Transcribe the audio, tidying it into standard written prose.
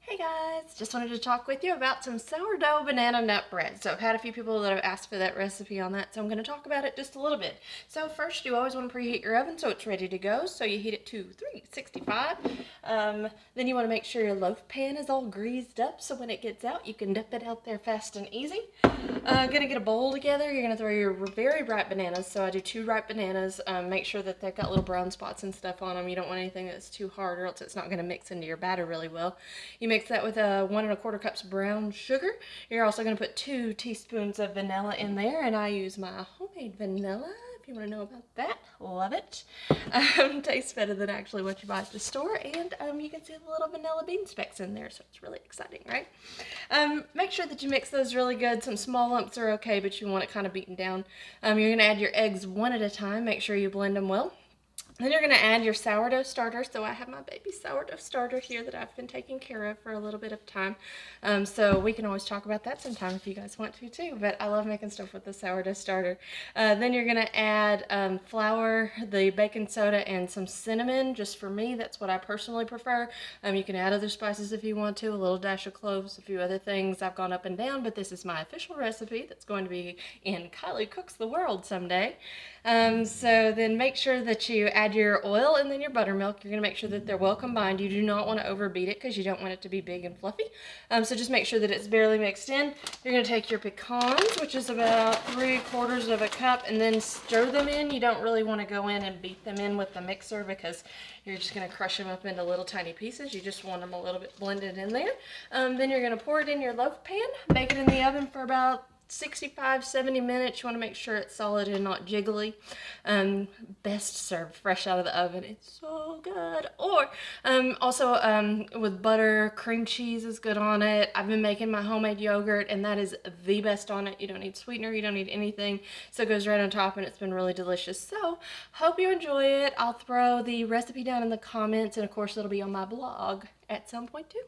Hey guys, just wanted to talk with you about some sourdough banana nut bread. So I've had a few people that have asked for that recipe on that, so I'm going to talk about it just a little bit. So first, you always want to preheat your oven so it's ready to go. So you heat it to 365. Then you want to make sure your loaf pan is all greased up so when it gets out, you can dip it out there fast and easy. Gonna get a bowl together. You're gonna throw your very ripe bananas. So I do 2 ripe bananas. Make sure that they've got little brown spots and stuff on them. You don't want anything that's too hard or else it's not gonna mix into your batter really well. You mix that with 1 1/4 cups brown sugar. You're also gonna put 2 teaspoons of vanilla in there, and I use my homemade vanilla. If you want to know about that, love it. Tastes better than actually what you buy at the store, and you can see the little vanilla bean specks in there, so it's really exciting, right? Make sure that you mix those really good. Some small lumps are okay, but you want it kind of beaten down. You're going to add your eggs one at a time. Make sure you blend them well. Then you're going to add your sourdough starter. So I have my baby sourdough starter here that I've been taking care of for a little bit of time. So we can always talk about that sometime if you guys want to too. But I love making stuff with the sourdough starter. Then you're going to add flour, the baking soda, and some cinnamon. Just for me, that's what I personally prefer. You can add other spices if you want to, a little dash of cloves, a few other things. I've gone up and down, but this is my official recipe that's going to be in Kylie Cooks the World someday. So then make sure that you add your oil and then your buttermilk. You're going to make sure that they're well combined. You do not want to overbeat it because you don't want it to be big and fluffy. So just make sure that it's barely mixed in. You're going to take your pecans, which is about 3/4 of a cup, and then stir them in. You don't really want to go in and beat them in with the mixer because you're just going to crush them up into little tiny pieces. You just want them a little bit blended in there. Then you're going to pour it in your loaf pan. Bake it in the oven for about 65-70 minutes. You want to make sure it's solid and not jiggly. Best served fresh out of the oven. It's so good. Or also with butter, cream cheese is good on it. I've been making my homemade yogurt, and that is the best on it. You don't need sweetener, you don't need anything, so it goes right on top, and it's been really delicious. So hope you enjoy it. I'll throw the recipe down in the comments, and of course it'll be on my blog at some point too.